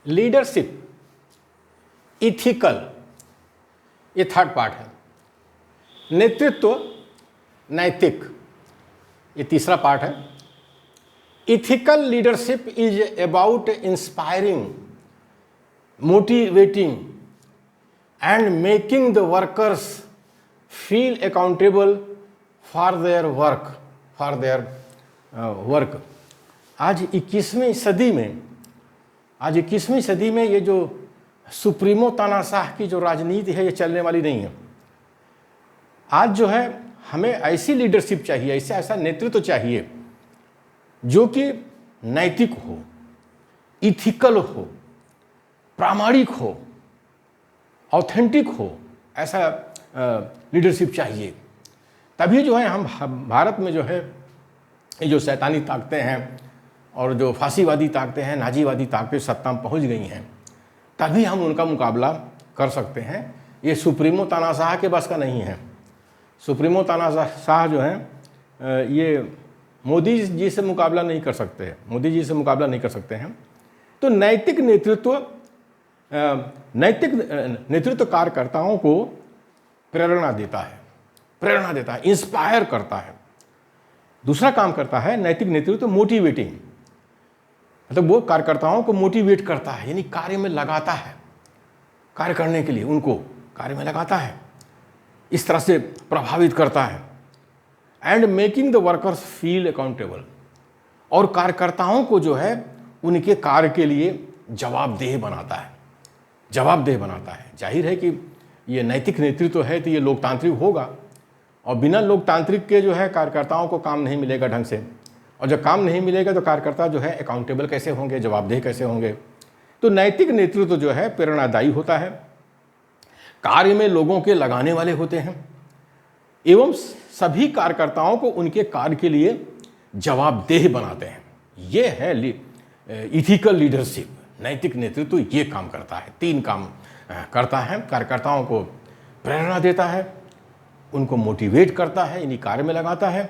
Leadership, ethical, ये third part है। नेतृत्व, नैतिक, ये तीसरा पार्ट है। Ethical leadership is about inspiring, motivating and making the workers feel accountable for their work. आज 21वीं सदी में ये जो सुप्रीमो तानाशाह की जो राजनीति है ये चलने वाली नहीं है। आज जो है हमें ऐसी लीडरशिप चाहिए, ऐसा नेतृत्व चाहिए जो कि नैतिक हो, इथिकल हो, प्रामाणिक हो, ऑथेंटिक हो, ऐसा लीडरशिप चाहिए। तभी जो है हम भारत में जो है ये जो शैतानी ताकतें हैं और जो फांसीवादी ताकतें हैं, नाजीवादी ताकतें सत्ता में पहुंच गई हैं, तभी हम उनका मुकाबला कर सकते हैं। ये सुप्रीमो तानाशाह के बस का नहीं है। सुप्रीमो तानाशाह जो हैं ये मोदी जी से मुकाबला नहीं कर सकते हैं, मोदी जी से मुकाबला नहीं कर सकते हैं। तो नैतिक नेतृत्व कार्यकर्ताओं को प्रेरणा देता है, इंस्पायर करता है। दूसरा काम करता है नैतिक नेतृत्व मोटिवेटिंग, मतलब वो कार्यकर्ताओं को मोटिवेट करता है, यानी कार्य में लगाता है, कार्य करने के लिए उनको कार्य में लगाता है, इस तरह से प्रभावित करता है। And making the workers feel accountable, और कार्यकर्ताओं को जो है उनके कार्य के लिए जवाबदेह बनाता है। जाहिर है कि ये नैतिक नेतृत्व है तो ये लोकतांत्रिक होगा, और बिना लोकतांत्रिक के जो है कार्यकर्ताओं को काम नहीं मिलेगा ढंग से, और जब काम नहीं मिलेगा तो कार्यकर्ता जो है अकाउंटेबल कैसे होंगे, जवाबदेह कैसे होंगे। तो नैतिक नेतृत्व जो है प्रेरणादायी होता है, कार्य में लोगों के लगाने वाले होते हैं, एवं सभी कार्यकर्ताओं को उनके कार्य के लिए जवाबदेह बनाते हैं। ये है इथिकल लीडरशिप। नैतिक नेतृत्व ये काम करता है, 3 काम करता है। कार्यकर्ताओं को प्रेरणा देता है, उनको मोटिवेट करता है, यानी कार्य में लगाता है,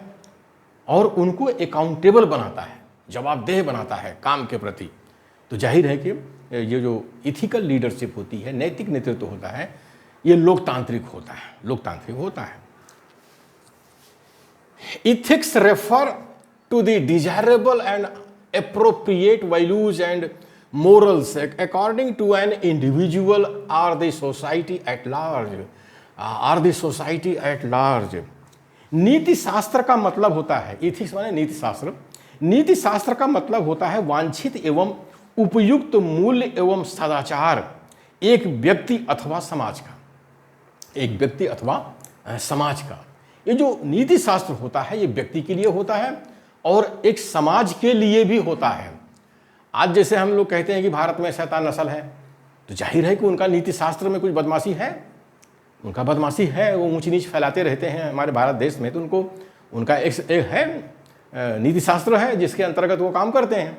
और उनको अकाउंटेबल बनाता है, जवाबदेह बनाता है काम के प्रति। तो जाहिर है कि ये जो इथिकल लीडरशिप होती है, नैतिक नेतृत्व होता है, ये लोकतांत्रिक होता है। Ethics refer to the desirable and appropriate values and morals according to an individual or the society at large। नीति शास्त्र का मतलब होता है, इथिक्स माने नीति शास्त्र। नीति शास्त्र का मतलब होता है वांछित एवं उपयुक्त मूल्य एवं सदाचार एक व्यक्ति अथवा समाज का। ये जो नीति शास्त्र होता है ये व्यक्ति के लिए होता है और एक समाज के लिए भी होता है। आज जैसे हम लोग कहते हैं कि भारत में शैतान नस्ल है, तो जाहिर है कि उनका नीति शास्त्र में कुछ बदमाशी है, वो ऊंच नीच फैलाते रहते हैं हमारे भारत देश में। तो उनका एक है नीति शास्त्र है जिसके अंतर्गत वो काम करते हैं।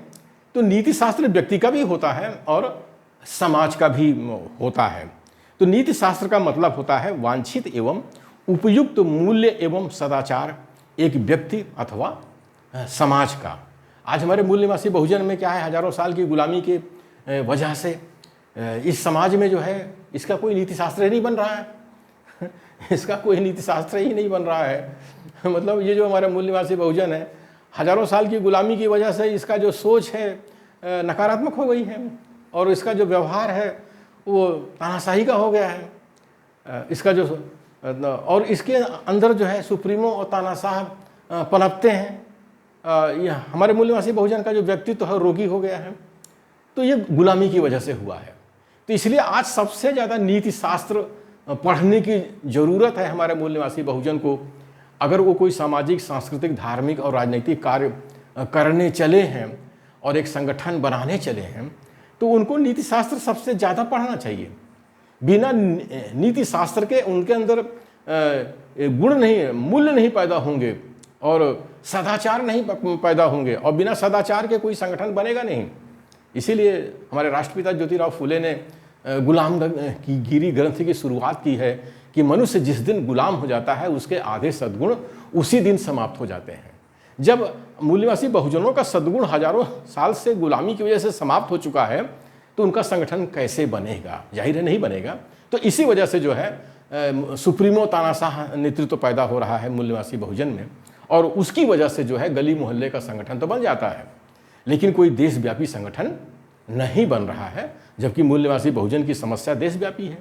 तो नीति शास्त्र व्यक्ति का भी होता है और समाज का भी होता है। तो नीति शास्त्र का मतलब होता है वांछित एवं उपयुक्त मूल्य एवं सदाचार एक व्यक्ति अथवा समाज का। आज हमारे मूल निवासी बहुजन में क्या है, हजारों साल की गुलामी के वजह से इस समाज में जो है इसका कोई नीति शास्त्र ही नहीं बन रहा है। मतलब ये जो हमारा मूल निवासी बहुजन है, हजारों साल की गुलामी की वजह से इसका जो सोच है नकारात्मक हो गई है, और इसका जो व्यवहार है वो तानाशाही का हो गया है। इसका जो और इसके अंदर जो है सुप्रीमो और तानाशाह पनपते हैं। ये हमारे मूल निवासी बहुजन का जो व्यक्तित्व है रोगी हो गया है। तो ये गुलामी की वजह से हुआ है। तो इसलिए आज सबसे ज़्यादा नीति शास्त्र पढ़ने की ज़रूरत है हमारे मूल निवासी बहुजन को। अगर वो कोई सामाजिक, सांस्कृतिक, धार्मिक और राजनीतिक कार्य करने चले हैं और एक संगठन बनाने चले हैं, तो उनको नीति शास्त्र सबसे ज़्यादा पढ़ना चाहिए। बिना नीति शास्त्र के उनके अंदर गुण नहीं, मूल्य नहीं पैदा होंगे और सदाचार नहीं पैदा होंगे, और बिना सदाचार के कोई संगठन बनेगा नहीं। इसीलिए हमारे राष्ट्रपिता ज्योतिराव फुले ने गुलाम की गिरी ग्रंथ की शुरुआत की है कि मनुष्य जिस दिन गुलाम हो जाता है उसके आधे सद्गुण उसी दिन समाप्त हो जाते हैं। जब मूल निवासी बहुजनों का सद्गुण हजारों साल से गुलामी की वजह से समाप्त हो चुका है, तो उनका संगठन कैसे बनेगा? जाहिर है नहीं बनेगा। तो इसी वजह से जो है सुप्रीमो तानाशाह नेतृत्व पैदा हो रहा है मूल निवासी बहुजन में, और उसकी वजह से जो है गली मोहल्ले का संगठन तो बन जाता है, लेकिन कोई देशव्यापी संगठन नहीं बन रहा है, जबकि मूल निवासी बहुजन की समस्या देशव्यापी है।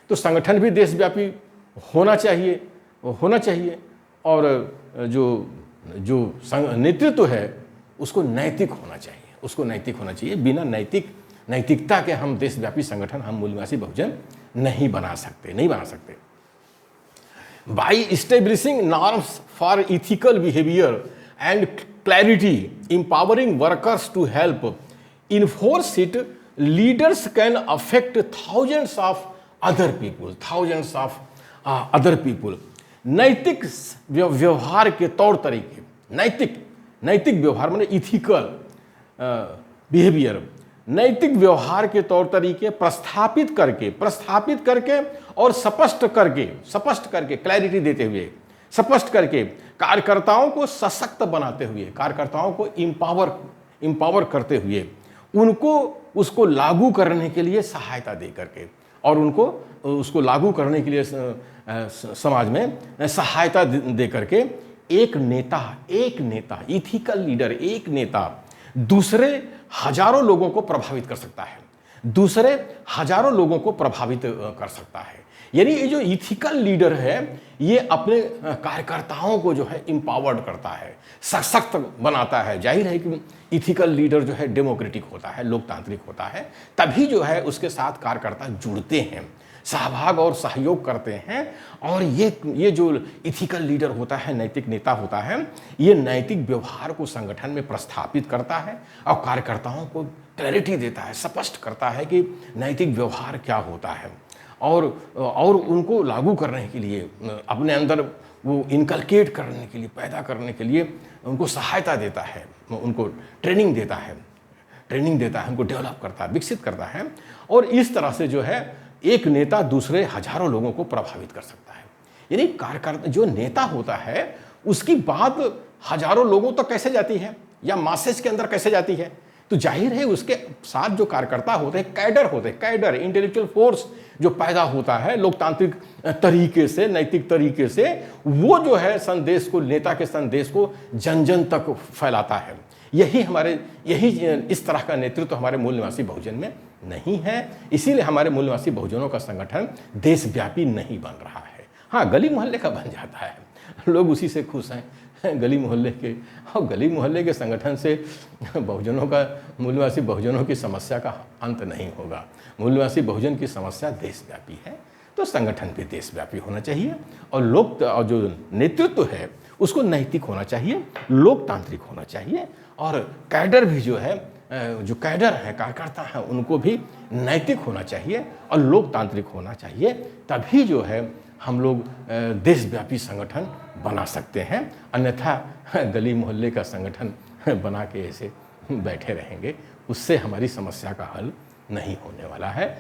तो संगठन भी देशव्यापी होना चाहिए, और जो नेतृत्व है उसको नैतिक होना चाहिए। बिना नैतिकता के हम देशव्यापी संगठन, हम मूल निवासी बहुजन नहीं बना सकते। By establishing norms for ethical behavior and clarity, empowering workers to help enforce it, leaders can affect thousands of other people. नैतिक व्यवहार के तौर तरीके, नैतिक व्यवहार माने इथिकल बिहेवियर, नैतिक व्यवहार के तौर तरीके प्रस्थापित करके और स्पष्ट करके क्लैरिटी देते हुए, स्पष्ट करके कार्यकर्ताओं को सशक्त बनाते हुए, कार्यकर्ताओं को इम्पावर करते हुए, उनको उसको लागू करने के लिए सहायता दे करके, और उनको उसको लागू करने के लिए समाज में सहायता दे करके एक नेता इथिकल लीडर, एक नेता दूसरे हजारों लोगों को प्रभावित कर सकता है। यानी ये जो इथिकल लीडर है, ये अपने कार्यकर्ताओं को जो है इम्पावर्ड करता है, सशक्त बनाता है। जाहिर है कि इथिकल लीडर जो है डेमोक्रेटिक होता है, लोकतांत्रिक होता है, तभी जो है उसके साथ कार्यकर्ता जुड़ते हैं, सहभाग और सहयोग करते हैं। और ये जो इथिकल लीडर होता है, नैतिक नेता होता है, ये नैतिक व्यवहार को संगठन में प्रस्थापित करता है और कार्यकर्ताओं को क्लैरिटी देता है, स्पष्ट करता है कि नैतिक व्यवहार क्या होता है, और उनको लागू करने के लिए, अपने अंदर वो इनकलकेट करने के लिए, पैदा करने के लिए उनको सहायता देता है, उनको ट्रेनिंग देता है, उनको डेवलप करता है, विकसित करता है। और इस तरह से जो है एक नेता दूसरे हजारों लोगों को प्रभावित कर सकता है। यानी कार्यकर्ता जो नेता होता है, उसकी बात हजारों लोगों तक कैसे जाती है, या मासेज के अंदर कैसे जाती है? तो जाहिर है उसके साथ जो कार्यकर्ता होते हैं, कैडर इंटेलेक्चुअल फोर्स जो पैदा होता है लोकतांत्रिक तरीके से, नैतिक तरीके से, वो जो है संदेश को, नेता के संदेश को जन जन तक फैलाता है। यही इस तरह का नेतृत्व हमारे मूल निवासी बहुजन में नहीं है। इसीलिए हमारे मूल निवासी बहुजनों का संगठन देशव्यापी नहीं बन रहा है। हाँ, गली मोहल्ले का बन जाता है, लोग उसी से खुश हैं, गली मोहल्ले के संगठन से बहुजनों का, मूल निवासी बहुजनों की समस्या का अंत नहीं होगा। मूल निवासी बहुजन की समस्या देशव्यापी है, तो संगठन भी देशव्यापी होना चाहिए, और जो नेतृत्व है उसको नैतिक होना चाहिए, लोकतांत्रिक होना चाहिए, और कैडर भी जो है, जो कैडर है, कार्यकर्ता है, उनको भी नैतिक होना चाहिए और लोकतांत्रिक होना चाहिए। तभी जो है हम लोग देशव्यापी संगठन बना सकते हैं। अन्यथा गली मोहल्ले का संगठन बना के ऐसे बैठे रहेंगे, उससे हमारी समस्या का हल नहीं होने वाला है।